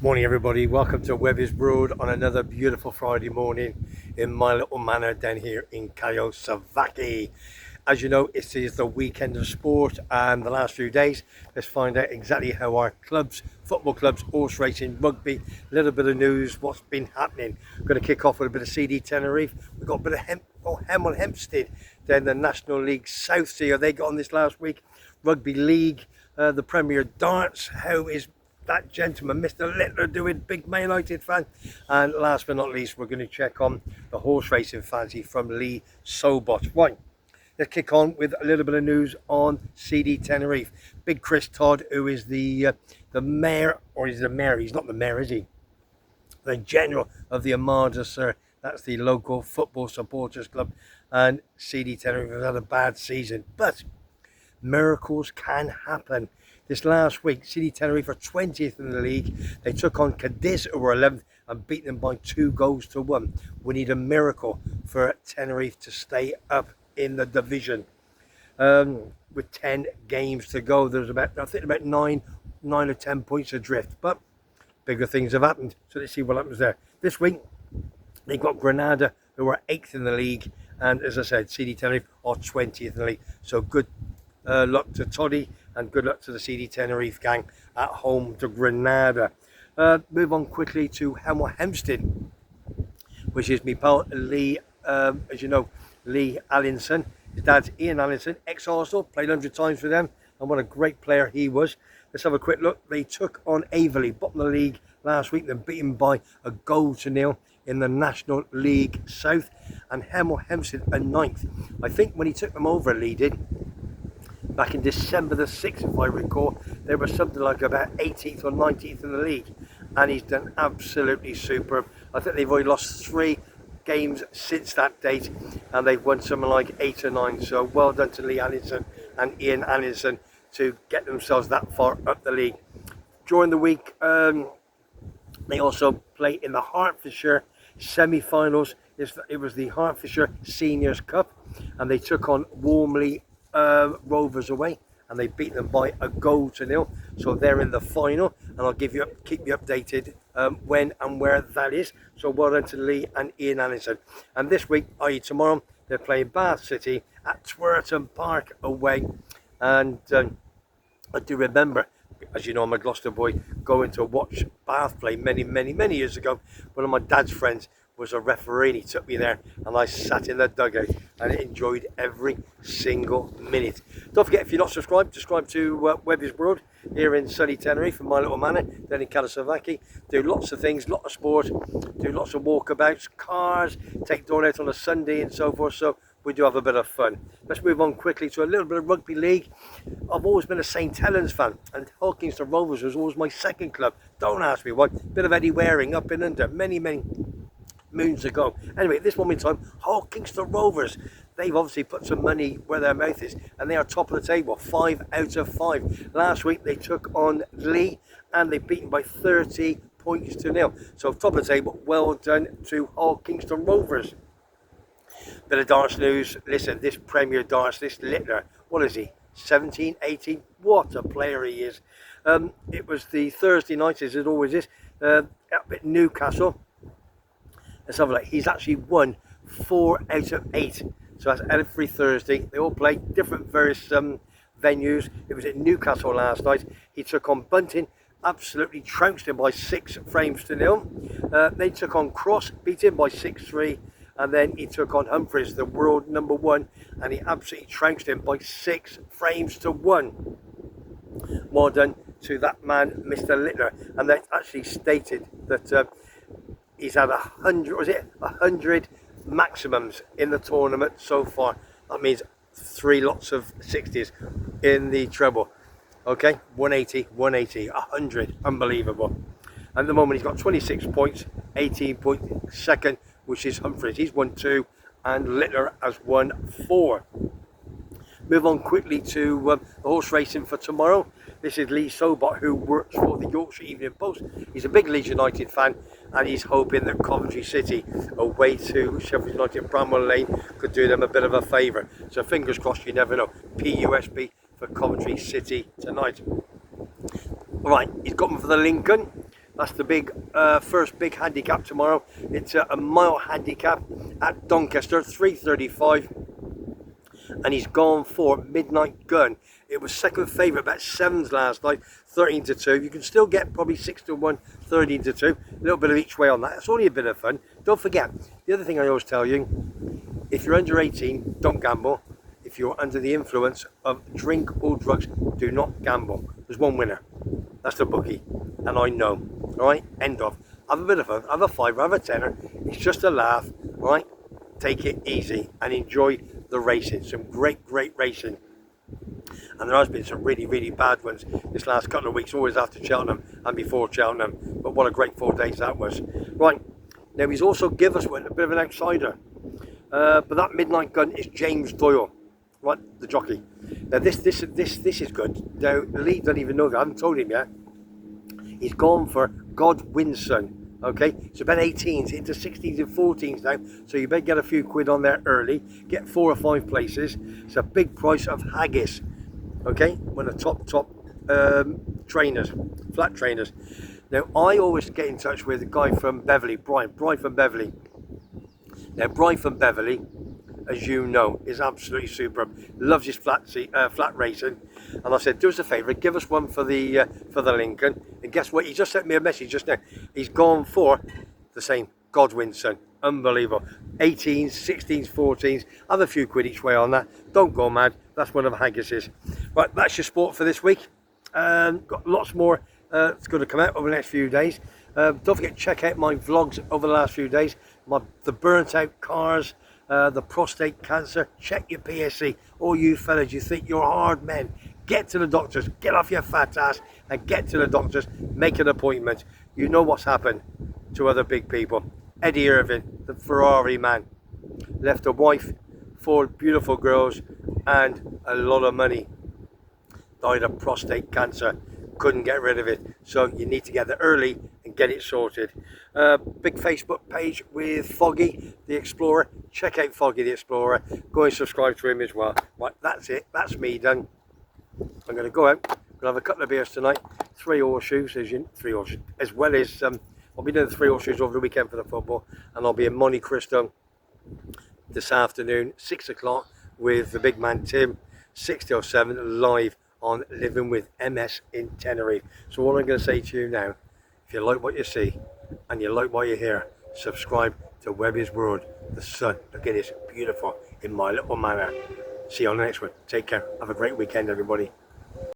Morning everybody, welcome to WEBBY'S Road on another beautiful Friday morning in my little manor down here in Callao Salvaje. As you know, it is the weekend of sport and the last few days, let's find out exactly how our clubs, football clubs, horse racing, rugby, a little bit of news, what's been happening. I'm going to kick off with a bit of CD Tenerife. We've got a bit of Hemel Hempstead down the National League South. See how they got on this last week. Rugby League, the Premier Darts, how is that gentleman, Mr. Littler, doing, big Man United fan. And last but not least, we're going to check on the horse racing fancy from Lee Sobot. Right, let's kick on with a little bit of news on CD Tenerife. Big Chris Todd, who is the mayor, or he's the mayor, he's not the mayor, is he? The general of the Armada, sir. That's the local football supporters club. And CD Tenerife has had a bad season, but miracles can happen. This last week, CD Tenerife are 20th in the league. They took on Cadiz, who were 11th, and beat them by 2-1. We need a miracle for Tenerife to stay up in the division. With 10 games to go, there's about, I think, about 9 or 10 points adrift. But bigger things have happened, so let's see what happens there. This week, they've got Granada, who are 8th in the league, and as I said, CD Tenerife are 20th in the league. So good luck to Toddy and good luck to the CD Tenerife gang at home to Granada. Move on quickly to Hemel Hempstead, which is my pal Lee, as you know, Lee Allinson. His dad's Ian Allinson, ex-Arsenal, played 100 times for them, and what a great player he was. Let's have a quick look. They took on Beverley, bottom of the league last week, then beaten by 1-0 in the National League South, and Hemel Hempstead are 9th. I think when he took them over, Lee did, back in December the 6th, if I recall, they were something like about 18th or 19th in the league, and he's done absolutely superb. I think they've only lost 3 games since that date, and they've won something like 8 or 9, so well done to Lee Allinson and Ian Allinson to get themselves that far up the league. During the week, they also play in the Hertfordshire semi-finals. It was the Hertfordshire Seniors Cup, and they took on Warmley Rovers away, and they beat them by 1-0. So they're in the final, and I'll keep you updated when and where that is. So well done to Lee and Ian Allinson. And this week, i.e. tomorrow, they're playing Bath City at Twerton Park away. And I do remember, as you know, I'm a Gloucester boy, going to watch Bath play many years ago. One of my dad's friends was a referee, and he took me there, and I sat in the dugout and enjoyed every single minute. Don't forget, if you're not subscribed, subscribe to WEBBY'S World here in sunny Tenerife, in my little manor, down in Callao Salvaje. Do lots of things, lot of sport, do lots of walkabouts, cars, take Dawn out on a Sunday and so forth, so we do have a bit of fun. Let's move on quickly to a little bit of rugby league. I've always been a St Helens fan, and Hulkingston Rovers was always my second club. Don't ask me why. Bit of Eddie Waring up and under, many moons ago. Anyway, at this moment in time, Hulkingston Rovers, they've obviously put some money where their mouth is, and they are top of the table, 5 out of 5. Last week they took on Lee, and they beat them by 30 points to 0. So top of the table, well done to Hulkingston Rovers. Bit of darts news. Listen, this Premier Darts, this Littler, what is he, 17, 18? What a player he is. It was the Thursday night, as it always is, up at Newcastle. Let's have a look. He's actually won 4 out of 8. So that's every Thursday. They all play different various venues. It was at Newcastle last night. He took on Bunting, absolutely trounced him by 6 frames to 0. They took on Cross, beat him by 6-3. And then he took on Humphreys, the world #1, and he absolutely trounced him by 6 frames to 1. Well done to that man, Mr. Littler. And they actually stated that he's had 100 maximums in the tournament so far. That means 3 lots of 60s in the treble. Okay, 180, 100, unbelievable. At the moment, he's got 26 points, 18 points second, which is Humphreys. He's won 2, and Littler has won 4. Move on quickly to the horse racing for tomorrow. This is Lee Sobot, who works for the Yorkshire Evening Post. He's a big Leeds United fan, and he's hoping that Coventry City, away to Sheffield United Bramwell Lane, could do them a bit of a favour. So fingers crossed, you never know. PUSB for Coventry City tonight. All right, he's got them for the Lincoln. That's the big first big handicap tomorrow. It's a mile handicap at Doncaster, 3:35, and he's gone for Midnight Gun. It was second favourite, about 7s last night, 13-2. You can still get probably 6-1, 13-2. A little bit of each way on that. It's only a bit of fun. Don't forget, the other thing I always tell you, if you're under 18, don't gamble. If you're under the influence of drink or drugs, do not gamble. There's one winner. That's the bookie. And I know. Alright? End of. Have a bit of fun. Have a fiver, have a tenner. It's just a laugh. Alright? Take it easy and enjoy the racing. Some great racing. And there has been some really bad ones this last couple of weeks, always after Cheltenham and before Cheltenham. But what a great 4 days that was. Right. Now he's also give us one, a bit of an outsider. But that Midnight Gun is James Doyle. Right, the jockey. Now this is good. Now Lee doesn't even know that. I haven't told him yet. He's gone for Godwinson. Okay, so about 18s into 16s and 14s now. So you better get a few quid on there early. Get 4 or 5 places. It's a big price of haggis. Okay, one of the top trainers, flat trainers. Now I always get in touch with a guy from Beverley, Brian from Beverley. Now Brian from Beverley, as you know, is absolutely superb. Loves his flat racing, and I said, do us a favour, give us one for the Lincoln. And guess what? He just sent me a message just now. He's gone for the same Godwinson. Unbelievable. 18s, 16s, 14s. Have a few quid each way on that. Don't go mad. That's one of the haggises. Right, that's your sport for this week. Got lots more. It's going to come out over the next few days. Don't forget to check out my vlogs over the last few days. The burnt out cars. The prostate cancer, check your PSC. All you fellas, you think you're hard men, get to the doctors, get off your fat ass and get to the doctors, make an appointment. You know what's happened to other big people. Eddie Irvine, the Ferrari man, left a wife, 4 beautiful girls and a lot of money. Died of prostate cancer, couldn't get rid of it. So you need to get there early and get it sorted. Big Facebook page with Foggy the Explorer. Check out Foggy the Explorer. Go and subscribe to him as well. Right, that's it. That's me done. I'm going to go out. I'm going to have a couple of beers tonight. 3 horseshoes, as well as I'll be doing the 3 horseshoes over the weekend for the football, and I'll be in Monte Cristo this afternoon, 6 o'clock, with the big man Tim, 6 till 7 live on Living with MS in Tenerife. So what I'm going to say to you now, if you like what you see and you like what you hear, subscribe to WEBBY'S World. The sun, look at this, beautiful in my little manor. See you on the next one. Take care. Have a great weekend, everybody.